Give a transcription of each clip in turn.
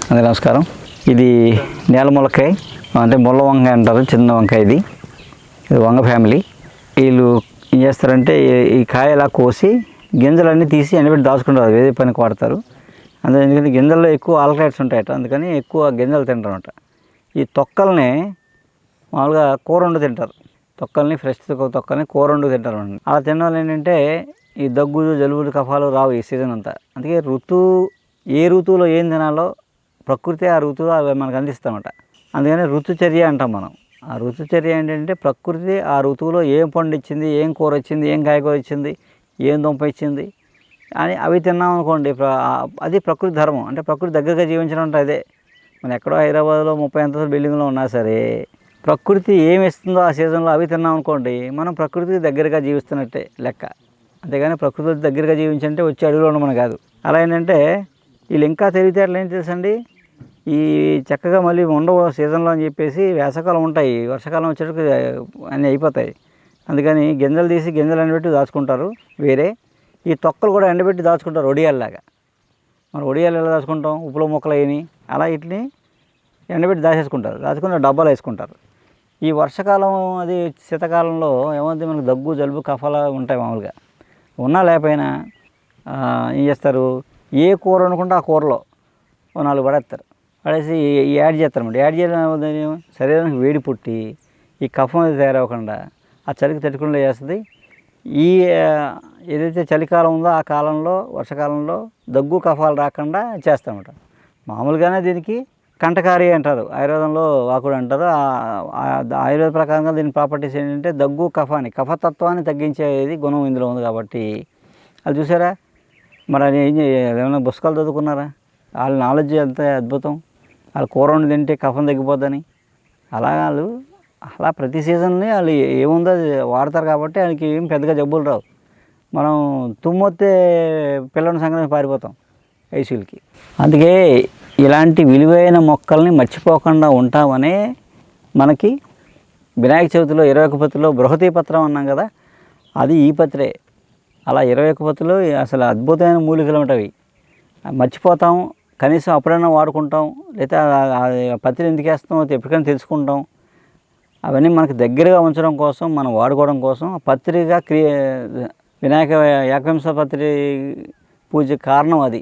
అందరికీ నమస్కారం. ఇది నేల ములక్కాయ, అంటే ముళ్ళ వంకాయ అంటారు. చిన్న వంకాయ ఇది వంగ ఫ్యామిలీ. వీళ్ళు ఏం చేస్తారంటే ఈ కాయ ఇలా కోసి గింజలన్నీ తీసి ఎండబెట్టి దాచుకుంటారు. వేరే పనికి వాడతారు. అందులో ఎందుకంటే గింజల్లో ఎక్కువ ఆల్కలైడ్స్ ఉంటాయట, అందుకని ఎక్కువ గింజలు తింటారన్నమాట. ఈ తొక్కల్ని మామూలుగా కూర వండు తింటారు. తొక్కల్ని ఫ్రెష్ తొక్కల్ని కూర వండు తింటారు. అలా తినడం వల్ల ఏంటంటే ఈ దగ్గులు, జలుబులు, కఫాలు రావు ఈ సీజన్ అంతా. అందుకే ఏ ఋతువులో ఏం తినాలో ప్రకృతి ఆ ఋతువులో అవి మనకు అందిస్తామట. అందుకని ఋతుచర్య అంటాం మనం. ఆ ఋతుచర్య ఏంటంటే ప్రకృతి ఆ ఋతువులో ఏం పండు ఇచ్చింది, ఏం కూర ఇచ్చింది, ఏం కాయకూర ఇచ్చింది, ఏం దుంప ఇచ్చింది అని అవి తిన్నాం అనుకోండి, అది ప్రకృతి ధర్మం. అంటే ప్రకృతి దగ్గరగా జీవించడం అంటే అదే. మనం ఎక్కడో హైదరాబాద్లో 30 అంతస్తుల బిల్డింగ్లో ఉన్నా సరే ప్రకృతి ఏమి ఇస్తుందో ఆ సీజన్లో అవి తిన్నాం అనుకోండి, మనం ప్రకృతికి దగ్గరగా జీవిస్తున్నట్టే లెక్క. అంతేగాని ప్రకృతి దగ్గరగా జీవించంటే వచ్చి అడవిలో ఉండమని కాదు. అలా ఏంటంటే వీళ్ళు ఇంకా తెలివితేటలు ఏం తెలుసండి, ఈ చక్కగా మళ్ళీ ఉండవు సీజన్లో అని చెప్పేసి వేసవకాలం ఉంటాయి, వర్షాకాలం వచ్చేటప్పుడు అన్నీ అయిపోతాయి. అందుకని గింజలు తీసి గింజలు ఎండబెట్టి దాచుకుంటారు వేరే. ఈ తొక్కలు కూడా ఎండబెట్టి దాచుకుంటారు ఒడియాల్లాగా. మనం ఒడియాలు ఎలా దాచుకుంటాం, ఉప్పులో ముక్కలు వేయని అలా వీటిని ఎండబెట్టి దాచుకుని డబ్బాలు వేసుకుంటారు. ఈ వర్షాకాలం అది శీతాకాలంలో ఏమవుతుంది, మనకు దగ్గు, జలుబు, కఫాలు ఉంటాయి. మామూలుగా ఉన్నా లేకపోయినా ఏం చేస్తారు, ఏ కూర అనుకుంటే ఆ కూరలో 4 పడేస్తారు. పడేసి యాడ్ చేస్తారన్నమాట. యాడ్ చేయడం శరీరానికి వేడి పుట్టి ఈ కఫం అది తయారవ్వకుండా ఆ చలికి తట్టుకుండా చేస్తుంది. ఈ ఏదైతే చలికాలం ఉందో ఆ కాలంలో, వర్షాకాలంలో దగ్గు, కఫాలు రాకుండా చేస్తారన్నమాట. మామూలుగానే దీనికి కంటకారి అంటారు, ఆయుర్వేదంలో వాకుడు అంటారు. ఆయుర్వేద ప్రకారంగా దీని ప్రాపర్టీస్ ఏంటంటే దగ్గు, కఫతత్వాన్ని తగ్గించేది గుణం ఇందులో ఉంది. కాబట్టి అది చూసారా, మరి అది ఏమైనా పుస్తకాలు చదువుకున్నారా? వాళ్ళ నాలెడ్జ్ ఎంత అద్భుతం. వాళ్ళు కూర వండి తింటే కఫం తగ్గిపోద్దని అలా ప్రతి సీజన్ని వాళ్ళు ఏముందో అది వాడతారు. కాబట్టి వాళ్ళకి ఏం పెద్దగా జబ్బులు రావు. మనం తుమ్మొత్తే పిల్లని సంగతి పారిపోతాం ఐసీయూలకి. అందుకే ఇలాంటి విలువైన మొక్కల్ని మర్చిపోకుండా ఉంటామనే మనకి వినాయక చవితిలో 21 పత్రిలో బృహతీ పత్రం అన్నాం కదా, అది ఈ పత్రే. అలా 21 పత్రిలో అసలు అద్భుతమైన మూలికలు ఉంటాయి. మర్చిపోతాం, కనీసం అప్పుడైనా వాడుకుంటాం, లేదా పత్రి ఎందుకు వేస్తాం ఎప్పటికైనా తెలుసుకుంటాం. అవన్నీ మనకు దగ్గరగా ఉంచడం కోసం, మనం వాడుకోవడం కోసం పత్రిగా వినాయక ఏకవింశ పత్రి పూజ కారణం అది.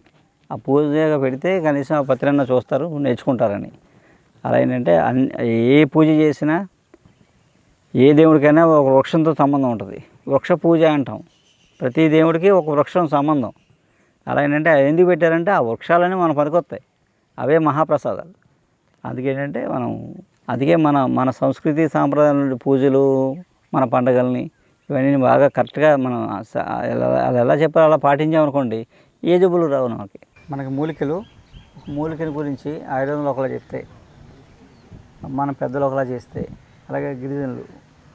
ఆ పూజగా పెడితే కనీసం ఆ పత్రికన్నా చూస్తారు, నేర్చుకుంటారని. అలా ఏంటంటే ఏ పూజ చేసినా ఏ దేవుడికైనా ఒక వృక్షంతో సంబంధం ఉంటుంది. వృక్ష పూజ అంటాం. ప్రతి దేవుడికి ఒక వృక్షం సంబంధం. అలా ఏంటంటే ఎందుకు పెట్టారంటే ఆ వృక్షాలన్నీ మన పనికొస్తాయి, అవే మహాప్రసాదాలు. అందుకేంటంటే అందుకే మన సంస్కృతి సాంప్రదాయాల పూజలు, మన పండుగల్ని ఇవన్నీ బాగా కరెక్ట్గా మనం అది ఎలా చెప్పాలో అలా పాటించామనుకోండి, ఏ జబ్బులు రావు మనకి మూలికల గురించి ఆయుర్వేదంలో ఒకలా చెప్తే, మన పెద్దలు ఒకలా చేస్తే, అలాగే గిరిజనులు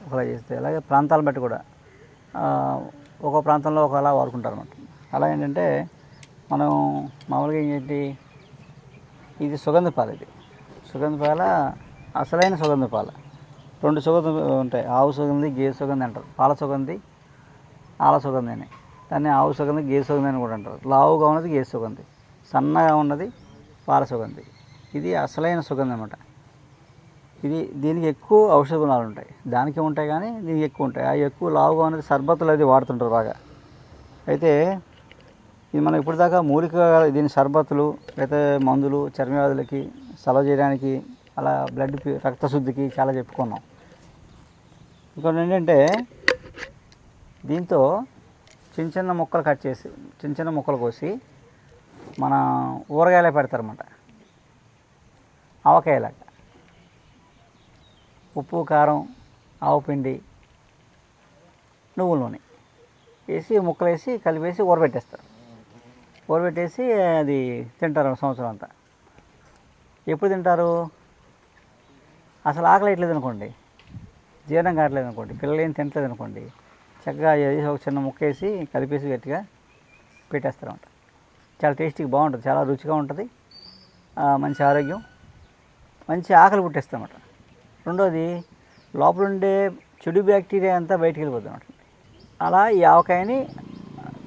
ఒకలా చేస్తే, అలాగే ప్రాంతాలను బట్టి కూడా ఒక ప్రాంతంలో ఒకలా వాడుకుంటారు అన్నమాట. అలా ఏంటంటే మనం మామూలుగా ఏంటి, ఇది సుగంధపాల. సుగంధపాల అసలైన సుగంధపాల. 2 సుగంధ ఉంటాయి, ఆవు సుగంధి, గేదె సుగంధి అంటారు. పాల సుగంధి, ఆల సుగంధి అని. దాన్ని ఆవు సుగంధి, గేదె సుగంధి అని కూడా అంటారు. లావుగా ఉన్నది గేదె సుగంధి, సన్నగా ఉన్నది పాల సుగంధి. ఇది అసలైన సుగంధి అన్నమాట. దీనికి ఎక్కువ ఔషధ గుణాలు ఉంటాయి. దానికి ఉంటాయి కానీ దీనికి ఎక్కువ ఉంటాయి. ఆ ఎక్కువ లావుగా ఉన్నది సర్బత్తులు అది వాడుతుంటారు బాగా. అయితే ఇది మనం ఇప్పుడు దాకా మూలిక, దీని సర్బత్తులు లేకపోతే మందులు, చర్మవ్యాధులకి సలవ చేయడానికి, అలా బ్లడ్ రక్తశుద్ధికి చాలా చెప్పుకున్నాం. ఇంకోటి ఏంటంటే దీంతో చిన్న ముక్కలు కట్ చేసి, చిన్న ముక్కలు కోసి మన ఊరగాయలే పెడతారన్నమాట. ఆవకాయలాగా ఉప్పు, కారం, ఆవుపిండి, నువ్వుల నూనె వేసి ముక్కలు వేసి కలిపేసి ఊరబెట్టేస్తారు. ఊరబెట్టేసి అది తింటారు సంవత్సరం అంతా. ఎప్పుడు తింటారు, అసలు ఆకలి వేయట్లేదు అనుకోండి, జీర్ణం కావట్లేదు అనుకోండి, పిల్లలు ఏం తినట్లేదు అనుకోండి, చక్కగా వేసి ఒక చిన్న ముక్క వేసి కలిపేసి గట్టిగా పెట్టేస్తారన్నమాట. చాలా టేస్టీగా బాగుంటుంది, చాలా రుచిగా ఉంటుంది, మంచి ఆరోగ్యం, మంచి ఆకలి పుట్టేస్తారన్నమాట. రెండోది లోపల ఉండే చెడు బ్యాక్టీరియా అంతా బయటికి వెళ్ళిపోతుంది అన్నమాట. అలా ఈ ఆవకాయని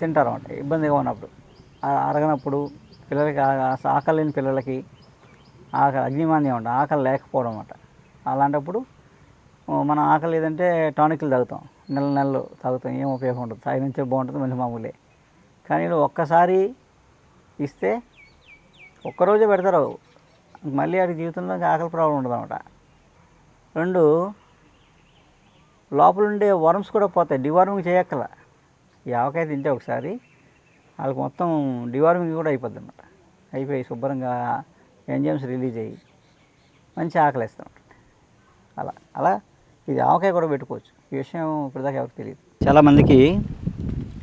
తింటారన్నమాట ఇబ్బందిగా ఉన్నప్పుడు, అరగనప్పుడు, పిల్లలకి ఆకలి లేని పిల్లలకి, ఆకలి అగ్నిమాంద్యం ఉంటుంది, ఆకలి లేకపోవడం అన్నమాట. అలాంటప్పుడు మనం ఆకలి లేదంటే టానిక్లు తాగుతాం, నెలలు తాగుతాం, ఏం ఉపయోగం ఉండదు. తాగినంతే బాగుంటుంది, మళ్ళీ మామూలే. కానీ వీళ్ళు ఒక్కసారి ఇస్తే ఒక్కరోజే పెడతారు, మళ్ళీ వాడి జీవితంలో ఆకలి ప్రాబ్లం ఉండదు అన్నమాట. 2 లోపల ఉండే వర్మ్స్ కూడా పోతాయి, డివార్మింగ్ చేయక్కల. ఈ ఆవకాయ తింటే ఒకసారి వాళ్ళకి మొత్తం డివార్మింగ్ కూడా అయిపోద్ది అన్నమాట. అయిపోయి శుభ్రంగా ఎంజైమ్స్ రిలీజ్ అయ్యి మంచి ఆకలి వేస్తూ ఉంటుంది. అలా ఇది ఆవకాయ కూడా పెట్టుకోవచ్చు. ఈ విషయం ఇప్పటిదాకా ఎవరికి తెలియదు. చాలామందికి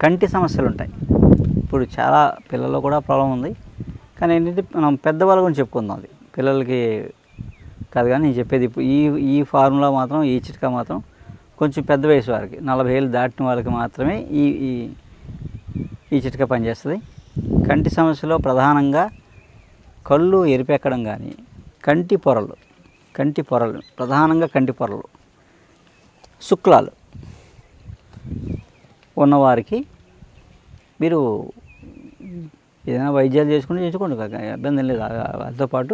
కంటి సమస్యలు ఉంటాయి. ఇప్పుడు చాలా పిల్లల్లో కూడా ప్రాబ్లం ఉంది. కానీ ఏంటంటే మనం పెద్దవాళ్ళ గురించి చెప్పుకుందాం, అది పిల్లలకి కాదు. కానీ నేను చెప్పేది ఇప్పుడు ఈ ఫార్ములా మాత్రం, ఈ చిట్కా మాత్రం కొంచెం పెద్ద వయసు వారికి, 40 ఏళ్ళు దాటిన వాళ్ళకి మాత్రమే ఈ చిట్కా పనిచేస్తుంది. కంటి సమస్యలో ప్రధానంగా కళ్ళు ఎరిపెక్కడం కానీ, కంటి పొరలు ప్రధానంగా కంటి పొరలు, శుక్లాలు ఉన్నవారికి మీరు ఏదైనా వైద్యాలు చేసుకోండి, ఇబ్బంది లేదు. వాటితో పాటు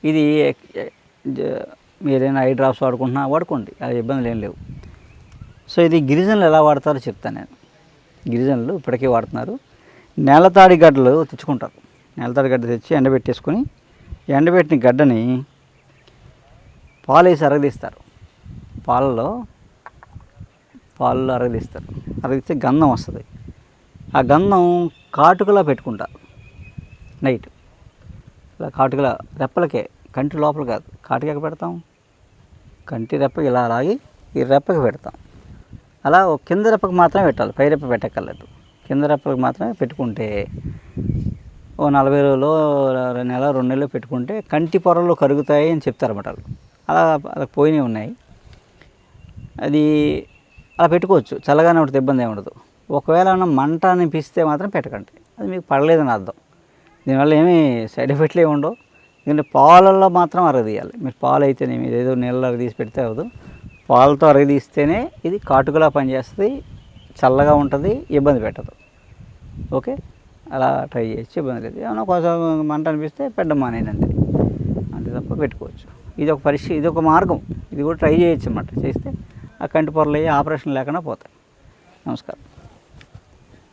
ఇది మీరైనా ఐ డ్రాప్స్ వాడుకోండి, అది ఇబ్బందులు ఏం లేవు. సో ఇది గిరిజనులు ఎలా వాడతారో చెప్తాను నేను. గిరిజనులు ఇప్పటికీ వాడుతున్నారు. నేలతాడి గడ్డలు తెచ్చుకుంటారు. నేలతాడి గడ్డ తెచ్చి ఎండబెట్టేసుకొని, ఎండబెట్టిన గడ్డని పాలు వేసి అరగదీస్తారు. పాలలో అరగదీస్తే గంధం వస్తుంది. ఆ గంధం కాటుకలా పెట్టుకుంటారు నైట్. ఇలా కాటుకలా రెప్పలకే, కంటి లోపల కాదు. కాటుక ఎక్కడ పెడతాం? కంటి రెప్పకి ఇలా లాగి ఈ రెప్పకి పెడతాం. అలా కింద రెప్పకి మాత్రమే పెట్టాలి, పై రెప్ప పెట్టక్కర్లేదు. కింద రెప్పకి మాత్రమే పెట్టుకుంటే 40 రోజులు, నెల 2 నెలలు పెట్టుకుంటే కంటి పొరలు కరుగుతాయి అని చెప్తారన్నమాట. అలా పోయినవి ఉన్నాయి. అది అలా పెట్టుకోవచ్చు, చల్లగానే ఉంటుంది, ఇబ్బంది ఏమి ఉండదు. ఒకవేళ మంట అనిపిస్తే మాత్రం పెట్టకండి, అది మీకు పడలేదని అర్థం. దీనివల్ల ఏమీ సైడ్ ఎఫెక్ట్లు ఏమి ఉండవు. ఎందుకంటే పాలల్లో మాత్రం అరగదీయాలి. మీరు పాలు అయితేనే, మీరు ఏదో నీళ్ళలో అరగదీసి పెడితే అవ్వదు. పాలతో అరగదీస్తేనే ఇది కాటుకలా పనిచేస్తుంది, చల్లగా ఉంటుంది, ఇబ్బంది పెట్టదు. ఓకే, అలా ట్రై చేయొచ్చు, ఇబ్బంది లేదు. ఏమన్నా కొంచెం మంట అనిపిస్తే పెట్టడం మానేనండి, అంతే తప్ప పెట్టుకోవచ్చు. ఇది ఒక మార్గం. ఇది కూడా ట్రై చేయొచ్చు అన్నమాట. చేస్తే ఆ కంటి పొరలు ఆపరేషన్ లేకుండా పోతాయి. నమస్కారం.